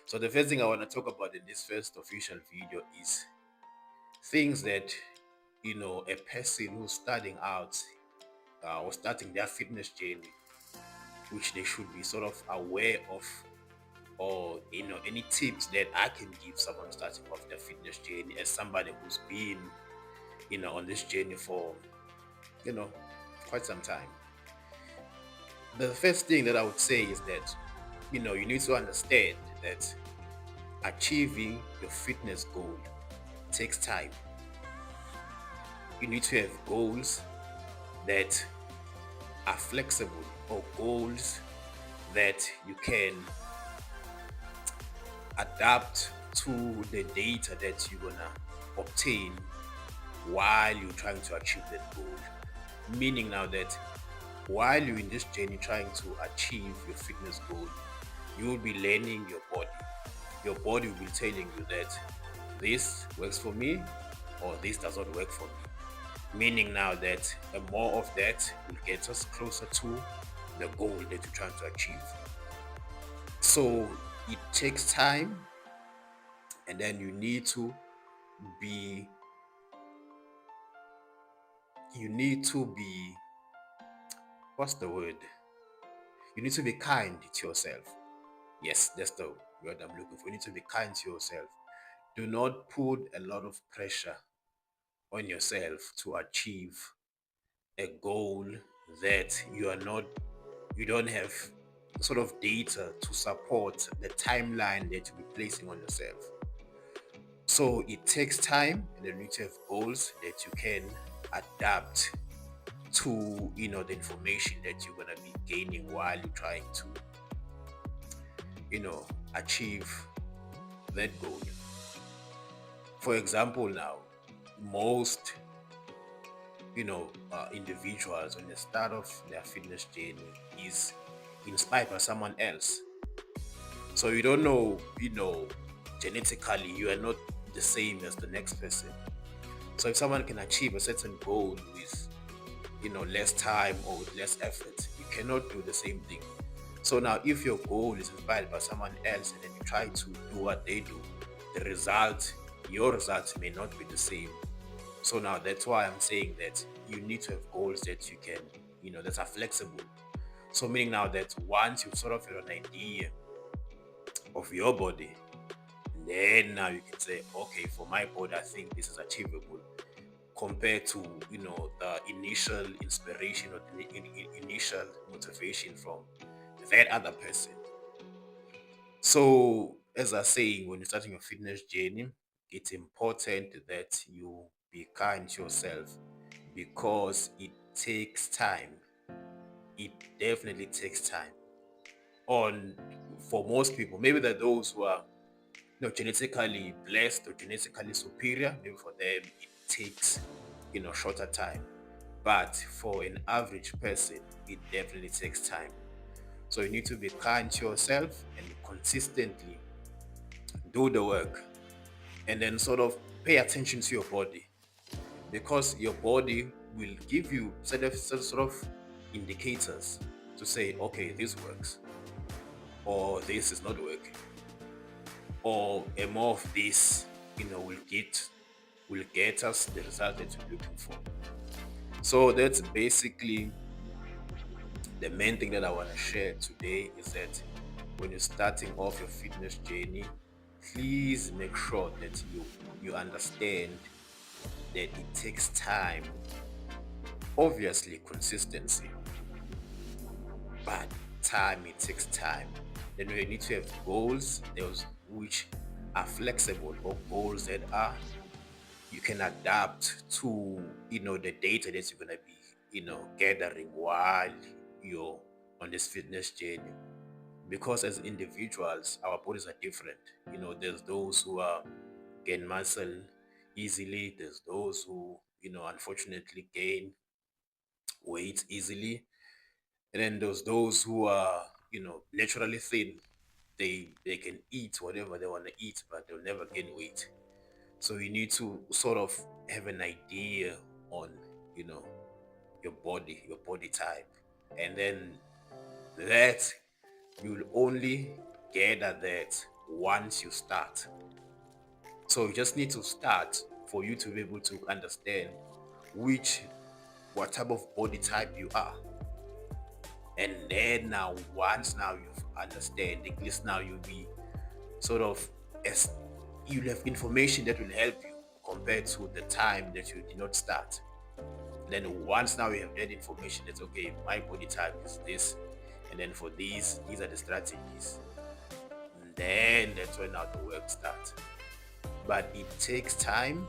So the first thing I want to talk about in this first official video is things that a person who's starting out or starting their fitness journey, which they should be sort of aware of, or any tips that I can give someone starting off their fitness journey as somebody who's been on this journey for you know quite some time. The first thing that I would say is that you need to understand that achieving your fitness goal takes time. You need to have goals that are flexible, or goals that you can adapt to the data that you're gonna obtain while you're trying to achieve that goal. Meaning now that while you're in this journey trying to achieve your fitness goal, you will be learning your body. Your body will be telling you that this works for me or this does not work for me. Meaning now that more of that will get us closer to the goal that you're trying to achieve. So it takes time, and then be you need to be what's the word? You need to be kind to yourself. Yes, that's the word I'm looking for. You need to be kind to yourself. Do not put a lot of pressure on yourself to achieve a goal that you don't have sort of data to support the timeline that you'll be placing on yourself. So it takes time, and then you need to have goals that you can adapt to the information that you're gonna be gaining while you're trying to achieve that goal. For example, now most individuals when they start off their fitness journey is inspired by someone else. So you don't know, genetically you are not the same as the next person. So if someone can achieve a certain goal with less time or with less effort, you cannot do the same thing. So now if your goal is inspired by someone else and then you try to do what they do, your results may not be the same. So now that's why I'm saying that you need to have goals that you can, that are flexible. So meaning now that once you've sort of had an idea of your body, then now you can say, okay, for my body, I think this is achievable compared to, the initial inspiration or the initial motivation from that other person. So as I say, when you're starting your fitness journey, it's important that you be kind to yourself because it takes time. It definitely takes time. On For most people, maybe there are those who are genetically blessed or genetically superior. Maybe for them it takes shorter time. But for an average person, it definitely takes time. So you need to be kind to yourself and consistently do the work, and then sort of pay attention to your body, because your body will give you sort of indicators to say, okay, this works or this is not working, or a more of this will get us the result that we're looking for. So that's basically the main thing that I want to share today, is that when you're starting off your fitness journey, please make sure that you understand that it takes time. Obviously consistency, but time, it takes time. Then you need to have goals, those which are flexible, or goals that are you can adapt to the data that you're gonna be gathering while you're on this fitness journey. Because as individuals, our bodies are different. There's those who are gain muscle easily, there's those who unfortunately gain weight easily, and then there's those who are naturally thin. They can eat whatever they want to eat, but they'll never gain weight. So you need to sort of have an idea on you know your body type, and then that you'll only gather that once you start. So you just need to start for you to be able to understand what type of body type you are. And then now, once now you've understand, at least now you'll be sort of, as you'll have information that will help you compared to the time that you did not start. Then once now you have that information, that's okay, my body type is this, and then for these are the strategies. And then that's when now the work starts. But it takes time,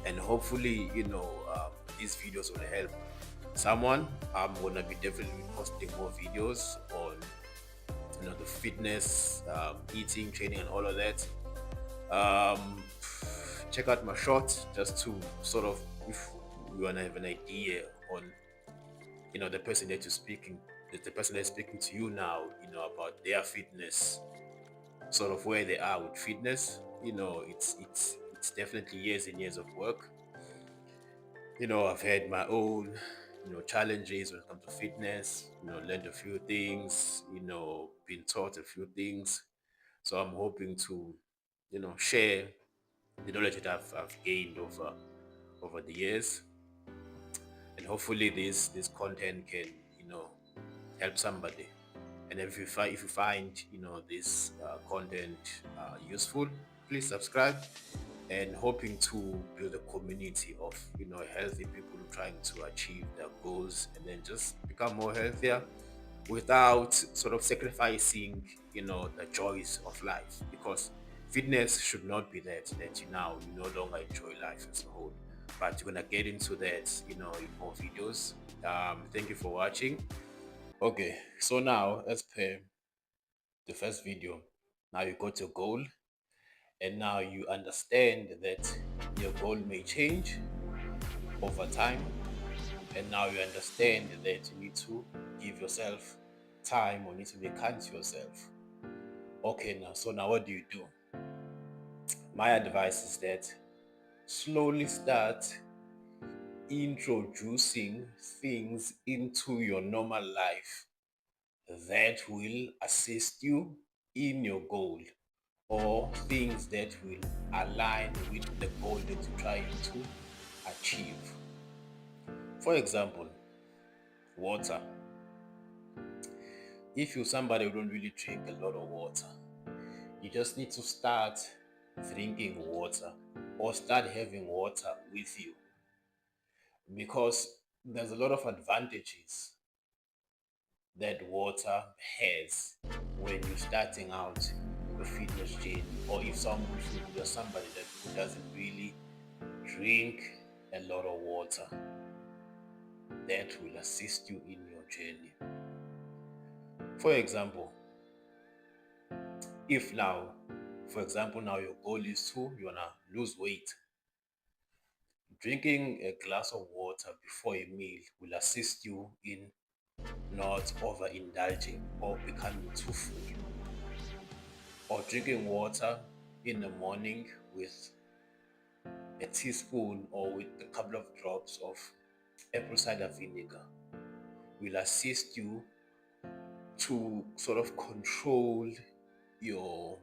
and hopefully, these videos will help someone. I'm gonna be definitely posting more videos on the fitness, eating, training, and all of that. Check out my shorts just to sort of, if you wanna have an idea on the person that you're speaking, the person that's speaking to you now, about their fitness, sort of where they are with fitness. It's definitely years and years of work. I've had my own, challenges when it comes to fitness, learned a few things, been taught a few things. So I'm hoping to, share the knowledge that I've gained over the years. And hopefully this content can, help somebody. And if you find this content useful, please subscribe. And hoping to build a community of healthy people trying to achieve their goals and then just become more healthier without sort of sacrificing the joys of life, because fitness should not be that you no longer enjoy life as a whole. But you're gonna get into that in more videos. Thank you for watching. Okay, so now as per the first video, now you got your goal, and now you understand that your goal may change over time, and now you understand that you need to give yourself time, or need to be kind to yourself. Okay, now what do you do? My advice is that slowly start introducing things into your normal life that will assist you in your goal, or things that will align with the goal that you're trying to achieve. For example, water. If you're somebody who don't really drink a lot of water, you just need to start drinking water, or start having water with you, because there's a lot of advantages that water has when you're starting out your fitness journey, or if you're somebody who doesn't really drink a lot of water, that will assist you in your journey. For example, if now, your goal is you wanna lose weight, drinking a glass of water before a meal will assist you in not overindulging or becoming too full. Or drinking water in the morning with a teaspoon or with a couple of drops of apple cider vinegar will assist you to sort of control your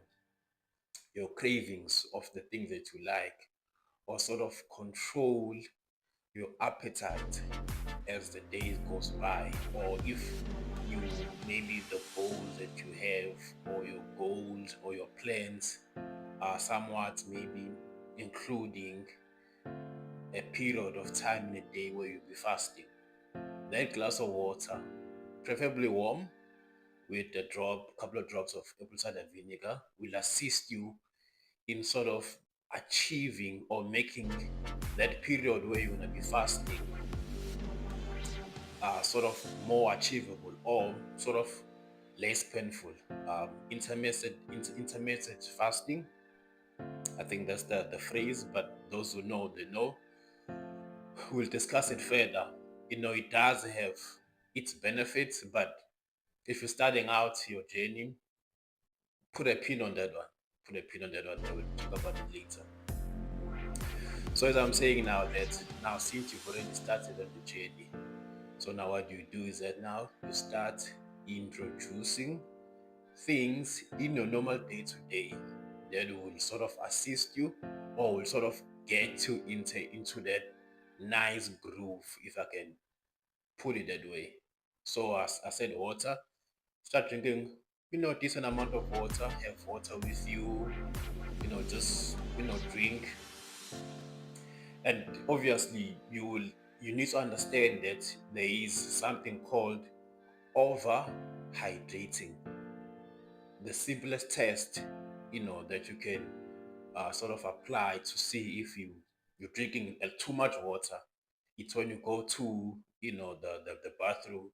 cravings of the things that you like, or sort of control your appetite as the days goes by. Or if you, maybe the goals that you have, or your goals or your plans are somewhat maybe including a period of time in a day where you'll be fasting, that glass of water, preferably warm, with a couple of drops of apple cider vinegar, will assist you in sort of achieving or making that period where you're going to be fasting sort of more achievable, or sort of less painful. Intermittent fasting, I think that's the phrase, but those who know, they know. We'll discuss it further. It does have its benefits, but if you're starting out your journey, put a pin on that one. Put a pin on that one, and we'll talk about it later. So as I'm saying now, that now since you've already started on the journey, so now what you do is that now you start introducing things in your normal day to day that will sort of assist you or will sort of get you into that nice groove, if I can put it that way. So as I said, water, start drinking, decent amount of water, have water with you, just, drink. And obviously you need to understand that there is something called over hydrating. The simplest test, that you can sort of apply to see if you're drinking too much water. It's when you go to, the bathroom.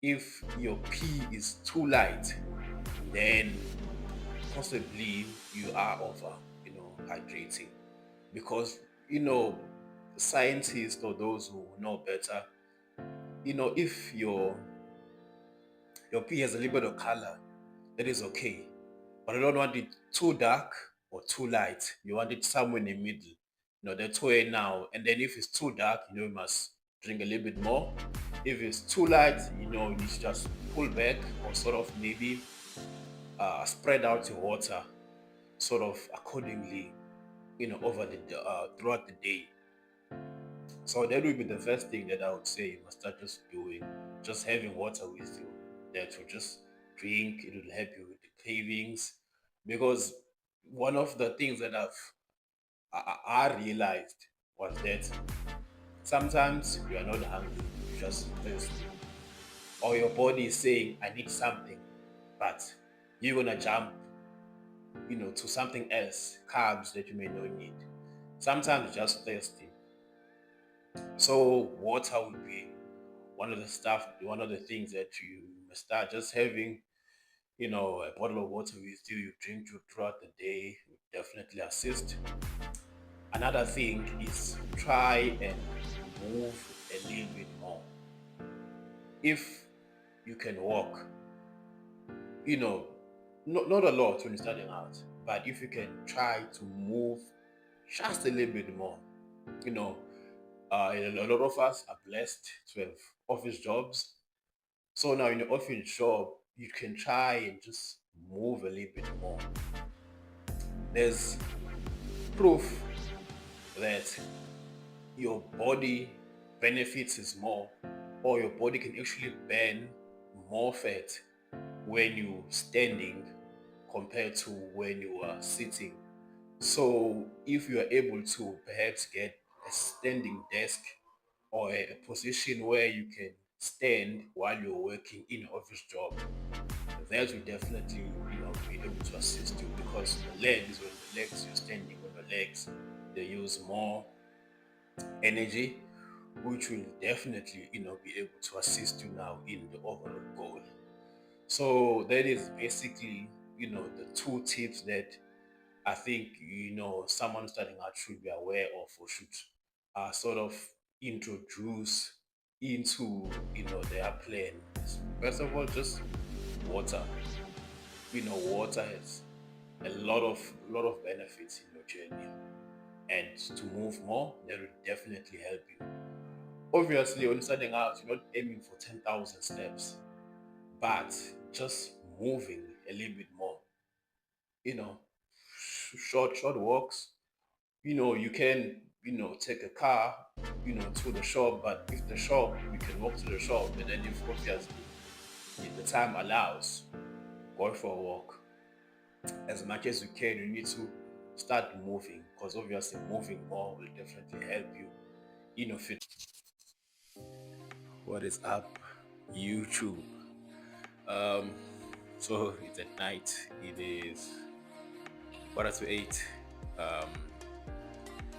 If your pee is too light, then possibly you are over, hydrating. Because, you know, scientists or those who know better, if your pee has a little bit of color, that is okay. But I don't want it too dark or too light. You want it somewhere in the middle. That's where now. And then if it's too dark, you must drink a little bit more. If it's too light, you need to just pull back or sort of maybe spread out your water sort of accordingly, over throughout the day. So that would be the first thing that I would say you must start just doing, just having water with you. That will just drink, it will help you with the cravings. Because one of the things that I realized was that sometimes you are not hungry, you're just thirsty. Or your body is saying, I need something, but you're gonna jump, to something else, carbs that you may not need. Sometimes you're just thirsty. So water would be one of the things that you must start just having, a bottle of water with you, you drink throughout the day, would definitely assist. Another thing is try and move a little bit more. If you can walk, you know, not a lot when you're starting out, but if you can try to move just a little bit more, you know, a lot of us are blessed to have office jobs. So now in the office job, you can try and just move a little bit more. There's proof that your body benefits is more, or your body can actually burn more fat when you're standing compared to when you are sitting. So if you are able to perhaps get a standing desk or a position where you can stand while you're working in an office job, that will definitely, be able to assist you because when the legs you're standing on the legs, they use more energy, which will definitely, be able to assist you now in the overall goal. So that is basically, the two tips that I think, someone starting out should be aware of or should sort of introduce into, their plan. First of all, just water. Water has a lot of benefits in your journey, and to move more, that will definitely help you. Obviously, when starting out, you're not aiming for 10,000 steps, but just moving a little bit more. You know, short walks. You can, take a car, to the shop, but if the shop, you can walk to the shop, and then if obviously if the time allows, go for a walk. As much as you can, you need to start moving because obviously moving more will definitely help you, fit. What is up, YouTube? Um, so it's at night. It is 7:45. Um,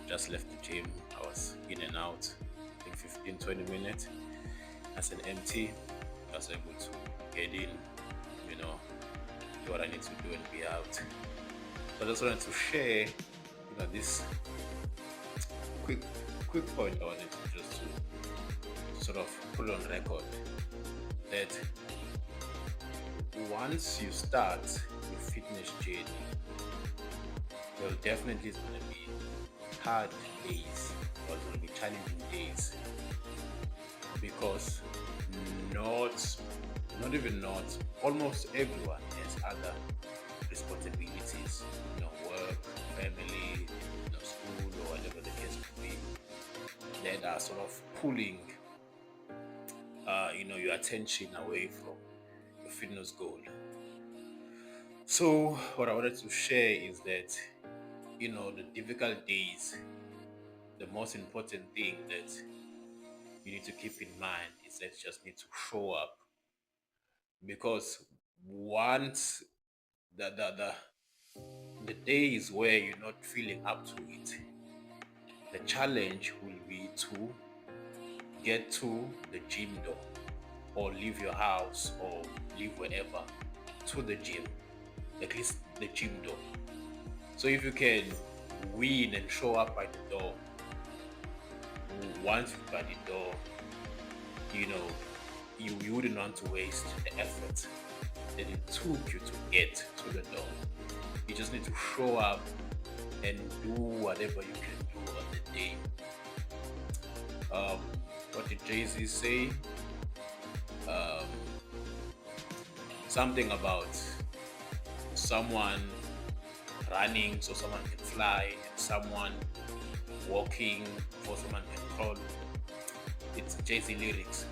just left the gym. I was in and out in 15-20 minutes. As an empty, I was able to get in, do what I need to do and be out. So I just wanted to share, this quick point I wanted to just to sort of put on record that once you start your fitness journey, there will definitely is going to be hard days or going to be challenging days because not not even not, almost everyone has other responsibilities, work, family, school, or whatever the case could be, that are sort of pulling, your attention away from your fitness goal. So what I wanted to share is that, the difficult days, the most important thing that you need to keep in mind is that you just need to show up, because once the days where you're not feeling up to it, the challenge will be to get to the gym door, or leave your house, or leave wherever to the gym, at least the gym door. So if you can win and show up by the door, once you're by the door, you wouldn't want to waste the effort that it took you to get to the door. You just need to show up and do whatever you can do on the day. What did Jay-Z say? Something about someone running so someone can fly, and someone walking so someone can crawl. It's Jay-Z lyrics.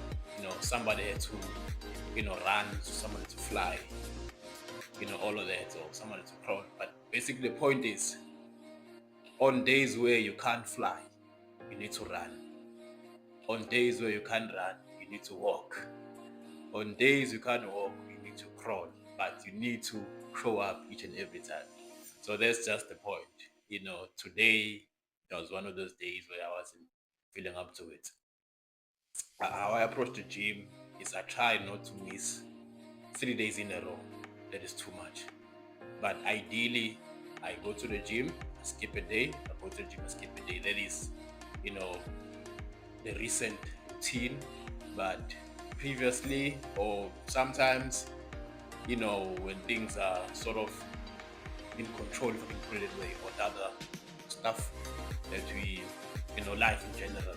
Somebody had to, run so someone to fly, all of that, or someone to crawl. But basically the point is, on days where you can't fly, you need to run. On days where you can't run, you need to walk. On days you can't walk, you need to crawl, but you need to show up each and every time. So that's just the point. Today was one of those days where I wasn't feeling up to it. How I approach the gym is I try not to miss 3 days in a row. That is too much. But ideally, I go to the gym, I skip a day, I go to the gym, I skip a day. That is, the recent routine. But previously, or sometimes, when things are sort of in control, if I can put it that way, or other stuff that we, life in general,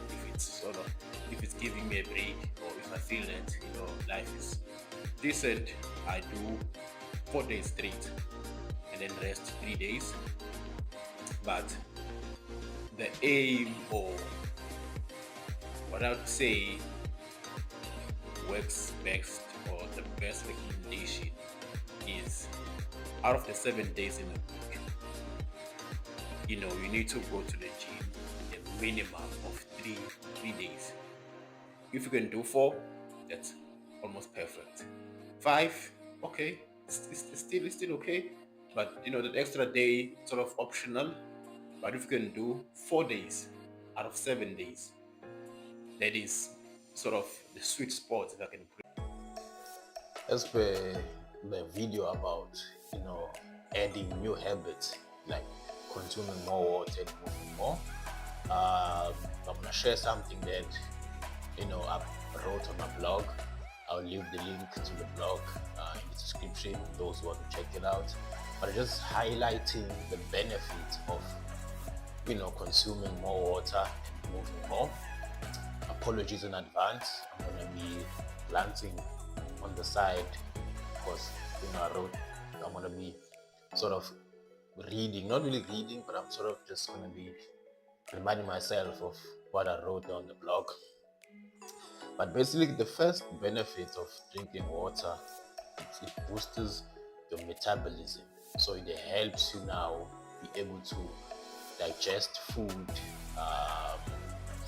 if it's giving me a break, or if I feel that, life is decent, I do 4 days straight and then rest 3 days. But the aim, or what I would say works best, or the best recommendation, is out of the 7 days in a week, you need to go to the gym a minimum of three days. If you can do 4, that's almost perfect. 5, okay, it's still okay, but that extra day sort of optional. But if you can do 4 days out of 7 days, that is sort of the sweet spot, if I can put it. As per the video about adding new habits, like consuming more water and moving more, I'm gonna share something that I wrote on my blog. I'll leave the link to the blog in the description, those who want to check it out. But just highlighting the benefit of consuming more water and moving more. Apologies in advance, I'm gonna be glancing on the side, because I wrote, I'm gonna be sort of reading, not really reading, but I'm sort of just gonna be reminding myself of what I wrote on the blog. But basically, the first benefit of drinking water, it boosts your metabolism. So it helps you now be able to digest food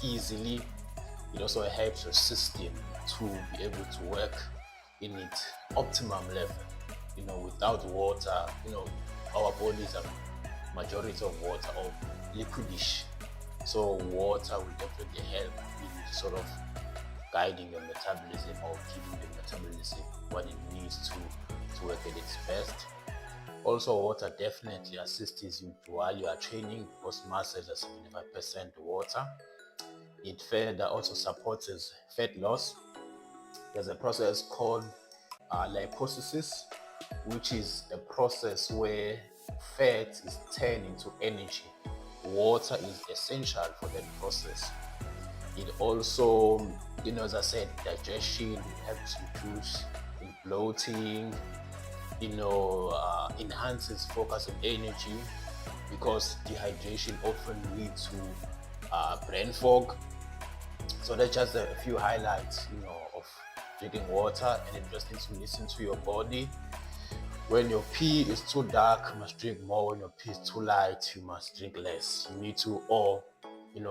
easily. It also helps your system to be able to work in its optimum level. Without water, our bodies are majority of water, or liquidish. So water will definitely help in sort of guiding your metabolism, or giving the metabolism what it needs to work at its best. Also, water definitely assists you while you are training, because muscles are 75% water. It further also supports fat loss. There's a process called lipolysis, which is a process where fat is turned into energy. Water is essential for that process. It also, as I said, digestion helps bloating, enhances focus and energy, because dehydration often leads to brain fog. So that's just a few highlights, of drinking water. And then just need to listen to your body. When your pee is too dark, you must drink more. When your pee is too light, you must drink less. You need to, or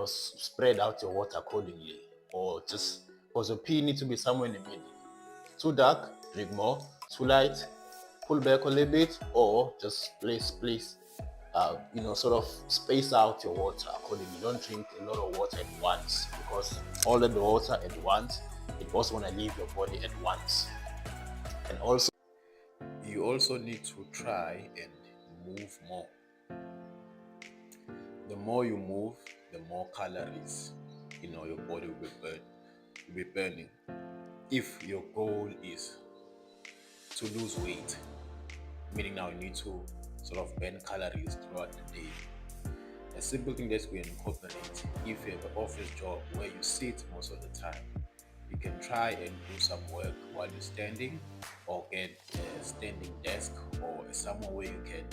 spread out your water accordingly, or just because your pee needs to be somewhere in the middle. Too dark, drink more. Too light, pull back a little bit, or just place sort of space out your water accordingly. Don't drink a lot of water at once, because all of the water at once, it also want to leave your body at once. And also, you also need to try and move more. The more you move, the more calories your body will be burning. If your goal is to lose weight, meaning now you need to sort of burn calories throughout the day, a simple thing that we incorporate: if you have an office job where you sit most of the time, you can try and do some work while you're standing, or get a standing desk, or somewhere where you can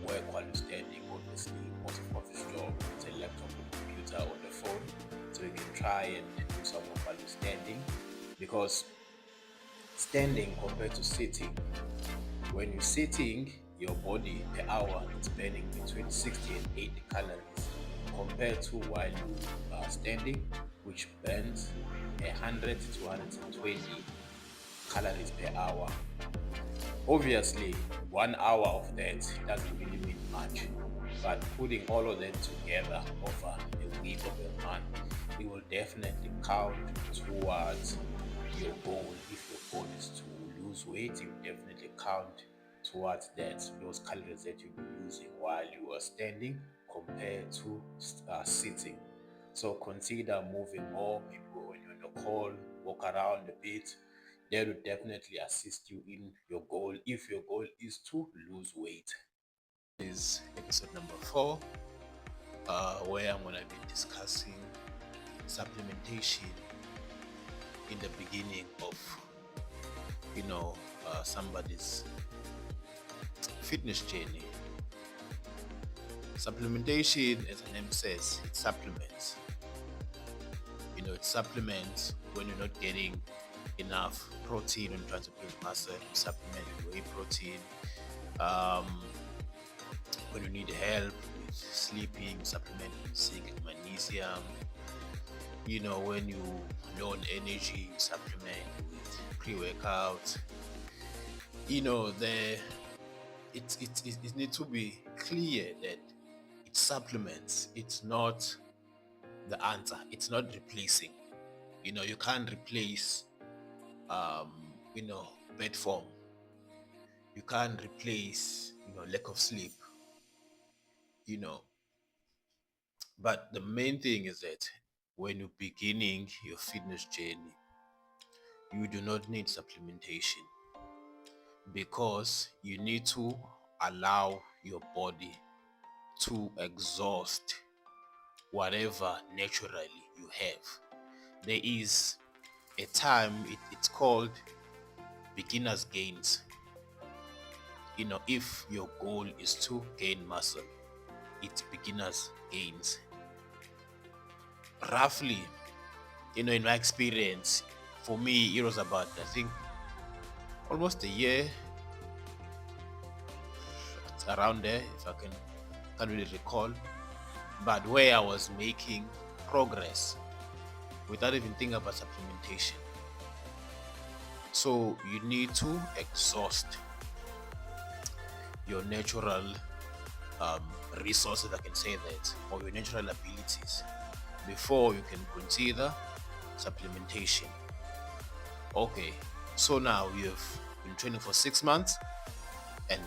work while you're standing. Obviously, most of office job, it's a laptop, or computer, or the phone, so you can try and do some work while you're standing, because standing compared to sitting, when you're sitting, your body per hour is burning between 60 and 80 calories, compared to while you are standing, which burns 100 to 120 calories per hour. Obviously, 1 hour of that doesn't really mean much, but putting all of that together over a week of a month, it will definitely count towards your goal. If your goal is to lose weight, it will definitely count towards those calories that you'll be using while you are standing compared to sitting. So consider moving more. People, when you're on a call, walk around a bit. That will definitely assist you in your goal, if your goal is to lose weight. This is episode number 4, where I'm going to be discussing supplementation in the beginning of somebody's fitness journey. Supplementation, as the name says, it supplements. It supplements when you're not getting enough protein when you're trying to build muscle. You supplement with whey protein. When you need help with sleeping, supplement with zinc and magnesium. When you low on energy, you supplement with pre-workout. It needs to be clear that it supplements. It's not the answer. It's not replacing. You can't replace bad form. You can't replace lack of sleep. But the main thing is that when you're beginning your fitness journey, you do not need supplementation, because you need to allow your body to exhaust whatever naturally you have. There is a time, it's called beginner's gains. If your goal is to gain muscle, it's beginner's gains. Roughly, in my experience, for me, it was about, I think, almost a year, around there, if I can't really recall, but where I was making progress without even thinking about supplementation. So you need to exhaust your natural resources, I can say that, or your natural abilities, before you can consider supplementation. Okay, so now you've been training for 6 months, and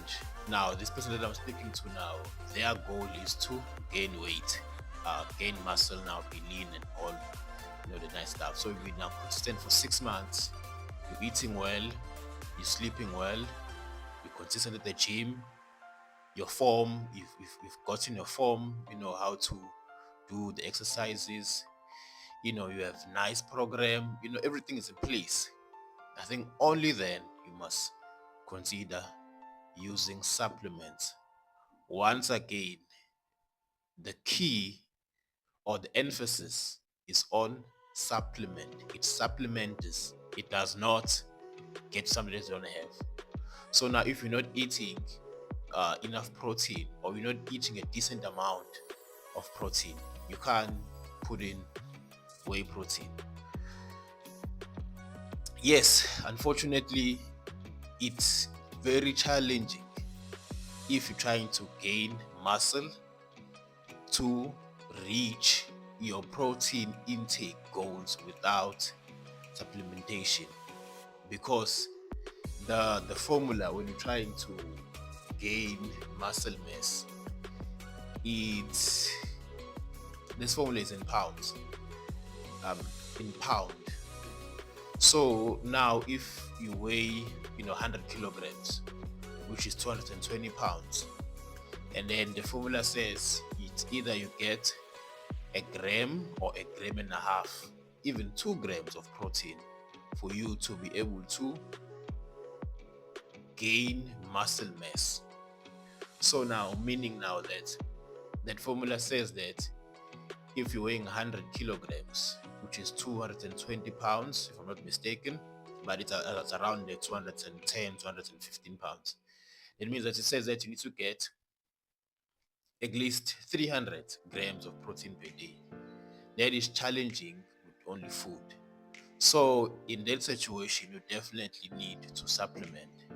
now this person that I'm speaking to now, their goal is to gain weight, gain muscle, now be lean and all the nice stuff. So you've been now consistent for 6 months. You're eating well, you're sleeping well, you're consistent at the gym. Your form, you've gotten your form, how to do the exercises, you have nice program, everything is in place. I think only then you must consider using supplements. Once again, the key or the emphasis is on supplement. It supplements. It does not get something that you don't have. So now, if you're not eating enough protein, or you're not eating a decent amount of protein, you can't put in whey protein. Yes, unfortunately, it's very challenging if you're trying to gain muscle to reach your protein intake goals without supplementation, because the formula when you're trying to gain muscle mass, it's this formula is in pounds, um in pound. So now if you weigh 100 kilograms, which is 220 pounds, and then the formula says it's either you get a gram or a gram and a half, even 2 grams of protein for you to be able to gain muscle mass. So now, meaning now that that formula says that if you're weighing 100 kilograms, which is 220 pounds, if I'm not mistaken, but it's around the 210, 215 pounds. It means that it says that you need to get at least 300 grams of protein per day. That is challenging with only food. So in that situation, you definitely need to supplement.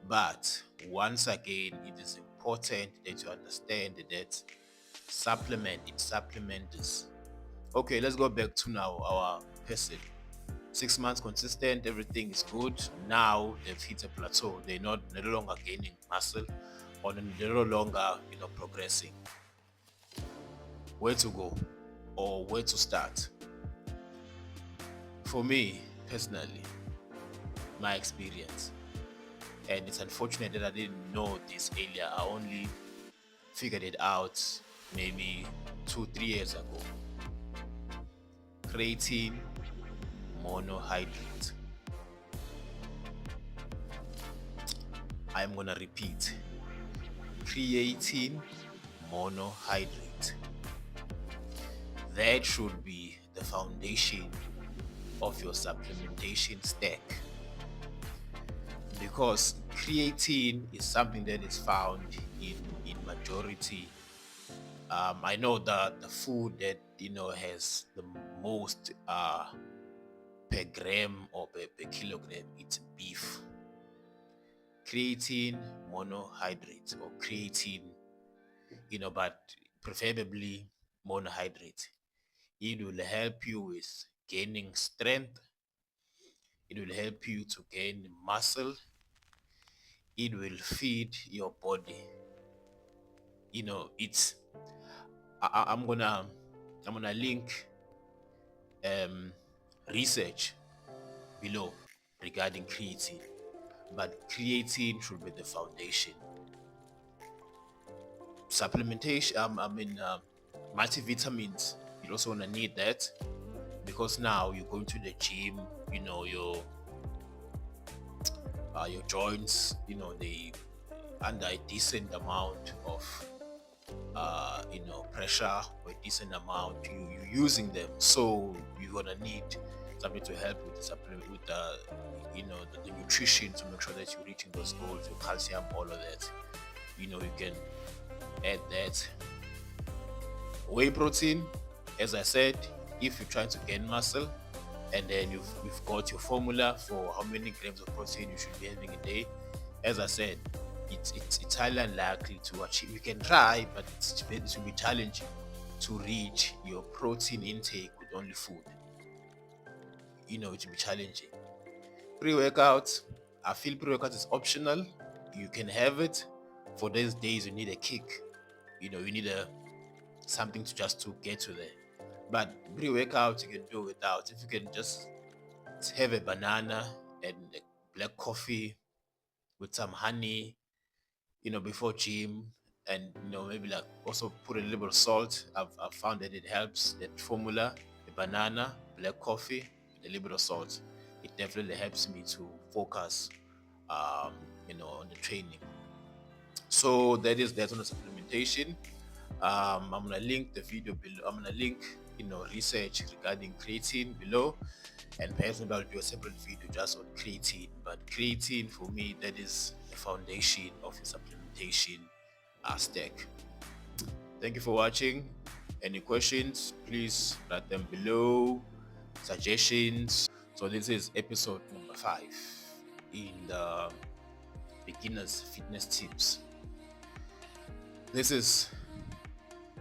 But once again, it is important that you understand that supplement is. Okay, let's go back to now our person. 6 months consistent, everything is good. Now they've hit a plateau. They're no longer gaining muscle, or they're no longer progressing. Where to go or where to start? For me personally, my experience, and it's unfortunate that I didn't know this earlier. I only figured it out maybe 2-3 years ago. Creatine monohydrate. I'm gonna repeat. Creatine monohydrate. That should be the foundation of your supplementation stack, because creatine is something that is found in majority. I know that the food that has the most per gram or per kilogram, it's beef. Creatine monohydrate, or creatine, but preferably monohydrate. It will help you with gaining strength. It will help you to gain muscle. It will feed your body. It's I'm gonna link um research below regarding creatine, but creatine should be the foundation. Supplementation, multivitamins, you also want to need that, because now you're going to the gym, your joints, they under a decent amount of pressure, or a decent amount you using them, so you're gonna need something to help with the supplement, with the nutrition, to make sure that you're reaching those goals, your calcium, all of that. You can add that. Whey protein, as I said, if you're trying to gain muscle, and then you've got your formula for how many grams of protein you should be having a day. As I said, it's highly unlikely to achieve. You can try, but it will be challenging to reach your protein intake with only food. It will be challenging. Pre-workout, I feel pre-workout is optional. You can have it for those days you need a kick. You need something to get to there. But pre-workout you can do without. If you can just have a banana and a black coffee with some honey, before gym, and maybe like also put a little bit of salt. I've found that it helps. That formula: a banana, black coffee, a little bit of salt. it definitely helps me to focus, on the training. So that's on the supplementation. I'm gonna link the video below. I'm gonna link research regarding creatine below, and perhaps maybe I'll do a separate video just on creatine. But creatine for me, that is the foundation of the supplementation stack. Thank you for watching. Any questions, please write them below. Suggestions. So this is episode number 5 in the beginners fitness tips. This is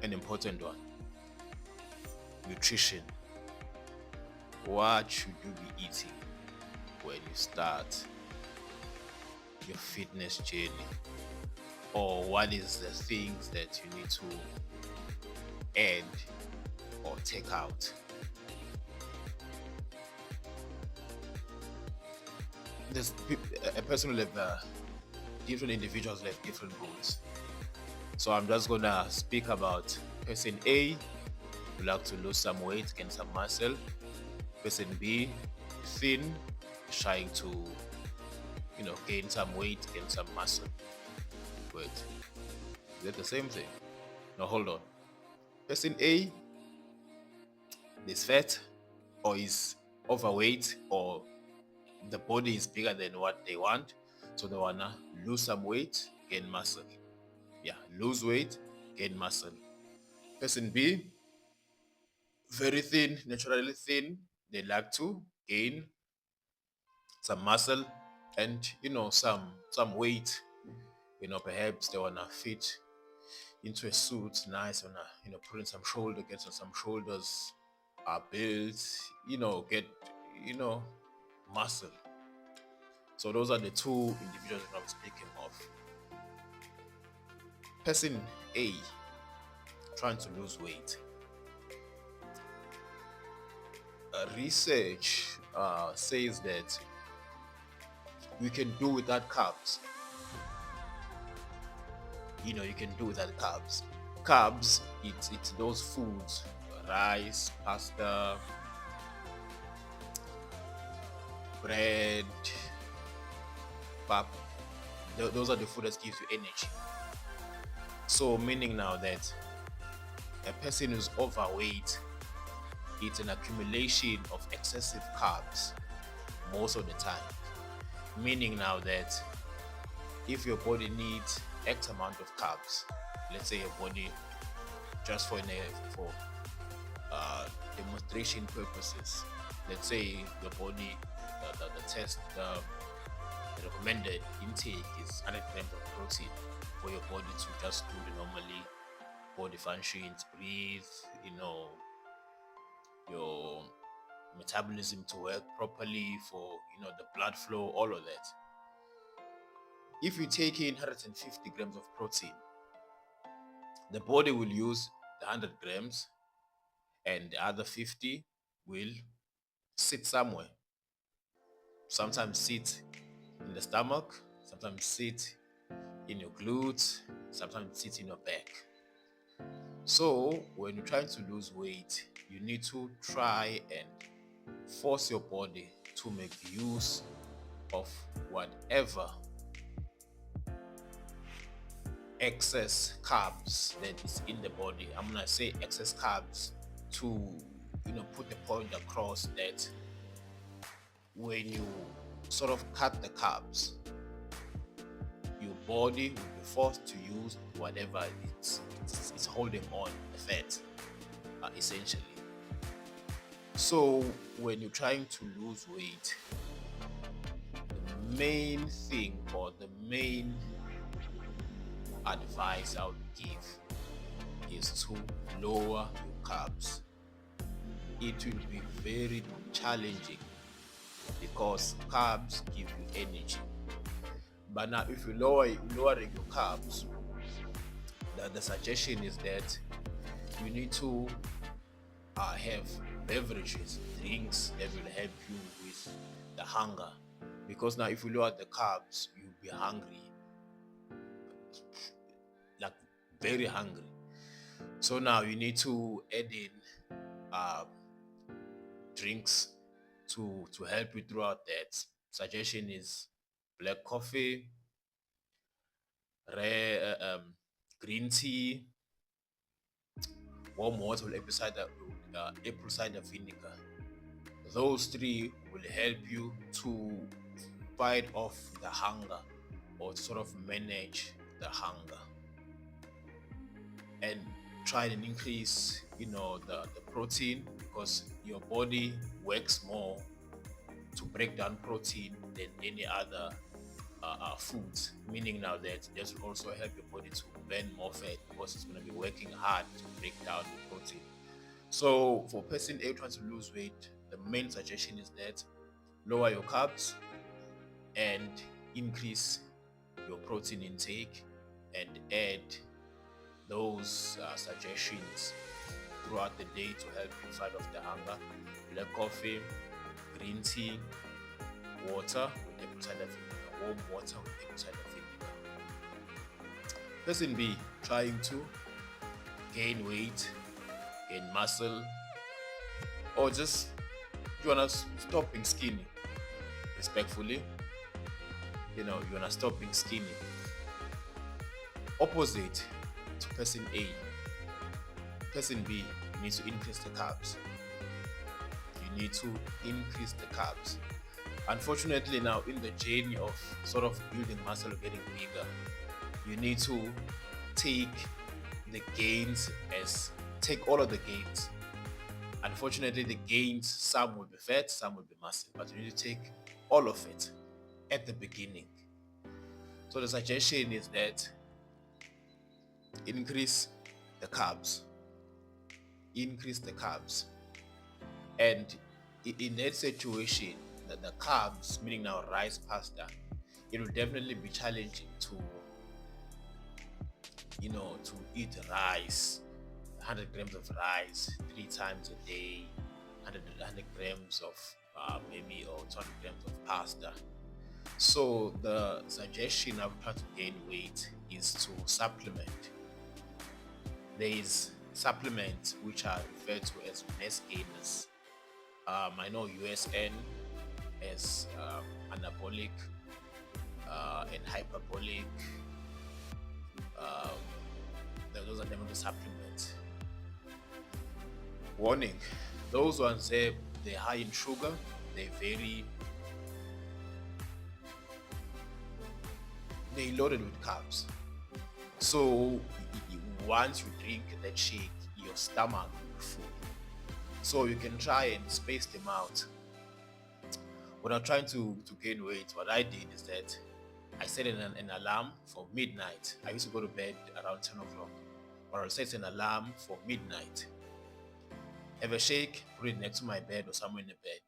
an important one. Nutrition. What should you be eating when you start your fitness journey? Or what is the things that you need to add or take out? A person will have different individuals have different goals. So I'm just gonna speak about person A who like to lose some weight, gain some muscle. Person B, thin, trying to gain some weight, gain some muscle. Wait, is that the same thing? No, hold on. Person A is fat or is overweight, or the body is bigger than what they want, so they wanna lose some weight, gain muscle. Yeah, lose weight, gain muscle. Person B, very thin, naturally thin. They like to gain some muscle and some weight. Perhaps they wanna fit into a suit, nice, wanna put in some shoulder, get some shoulders built, get muscle. So those are the two individuals that I'm speaking of. Person A, trying to lose weight. Research says that we can do without carbs. You can do without carbs. Carbs, it's those foods, rice, pasta, bread, pap. Those are the food that gives you energy. So meaning now that a person who's overweight, it's an accumulation of excessive carbs most of the time. Meaning now that if your body needs X amount of carbs, let's say your body, just for demonstration purposes, let's say your body, the recommended intake is 100 grams of protein for your body to just do the normally body functions, breathe, your metabolism to work properly, for the blood flow, all of that. If you take in 150 grams of protein, the body will use the 100 grams and the other 50 will sit somewhere. Sometimes sit in the stomach, sometimes sit in your glutes, sometimes sit in your back. So when you're trying to lose weight, you need to try and force your body to make use of whatever excess carbs that is in the body. I'm gonna say excess carbs to put the point across that when you sort of cut the carbs, your body will be forced to use whatever it's holding on, the fat, essentially. So when you're trying to lose weight, the main thing or the main advice I would give is to lower your carbs. It will be very challenging because carbs give you energy. But now if you lowering your carbs, the suggestion is that you need to have beverages, drinks that will help you with the hunger. Because now if you lower the carbs, you'll be hungry, like very hungry. So now you need to add in drinks to help you throughout that. Suggestion is black coffee, rare green tea, warm water with apple cider vinegar. Those three will help you to fight off the hunger or to sort of manage the hunger and try and increase the protein, because your body works more to break down protein than any other foods, meaning now that this will also help your body to burn more fat because it's going to be working hard to break down the protein. So for person A trying to lose weight, the main suggestion is that lower your carbs and increase your protein intake and add those suggestions throughout the day to help you fight off the hunger. Black coffee, green tea, water with apple cider vinegar, warm water with apple cider vinegar. Person B, trying to gain weight, gain muscle, or just you wanna stop being skinny. Respectfully, you wanna stop being skinny. Opposite to person A, person B needs to increase the carbs. You need to increase the carbs. Unfortunately, now in the journey of sort of building muscle or getting bigger, you need to take all of the gains. Unfortunately, the gains, some will be fat, some will be muscle, but you need to take all of it at the beginning. So the suggestion is that increase the carbs. And in that situation, the carbs, meaning now rice, pasta, it will definitely be challenging to eat rice, 100 grams of rice 3 times a day, 100 grams of maybe or 200 grams of pasta. So the suggestion of how to gain weight is to supplement. There is supplements which are referred to as mass gainers. I know USN as anabolic and hyperbolic. Those are them the supplements. Warning: those ones they're high in sugar. They loaded with carbs. So once you drink that shake, your stomach will be full. So you can try and space them out. When I'm trying to gain weight, what I did is that I set an alarm for midnight. I used to go to bed around 10 o'clock. Or I'll set an alarm for midnight. Have a shake, put it next to my bed or somewhere in the bed.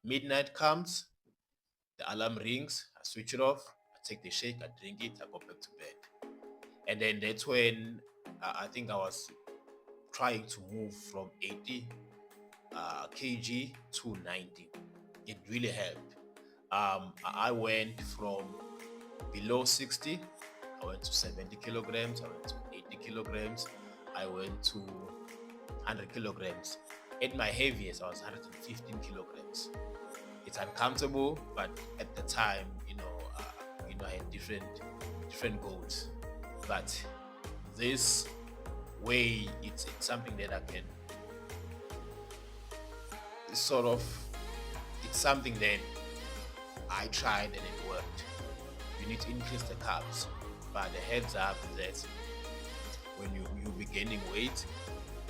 Midnight comes, the alarm rings, I switch it off, I take the shake, I drink it, I go back to bed. And then that's when I think I was trying to move from 80 kg to 90. It really helped. I went from below 60, I went to 70 kilograms, I went to 80 kilograms, I went to 100 kilograms. At my heaviest, I was 115 kilograms. It's uncomfortable, but at the time, I had different goals. But this way, it's something that I can it's something that I tried and it worked. You need to increase the carbs, but the heads up is that when you'll be gaining weight,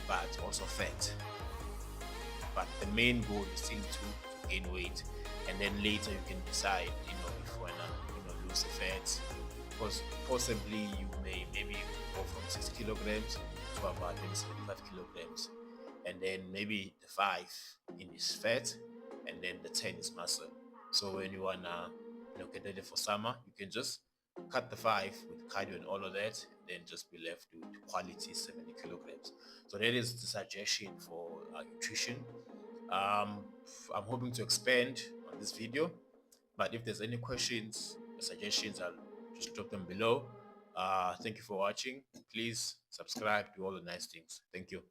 but also fat. But the main goal is still to gain weight, and then later you can decide, if you wanna, lose the fat, because possibly you may maybe go from 6 kilograms to about maybe 75 kilograms, and then maybe the 5 is fat, and then the 10 is muscle. So when you wanna get ready for summer, you can just cut the 5 with cardio and all of that, then just be left with quality 70 kilograms. So that is the suggestion for nutrition. I'm hoping to expand on this video, but if there's any questions or suggestions, I'll just drop them below. Thank you for watching. Please subscribe, do all the nice things. Thank you.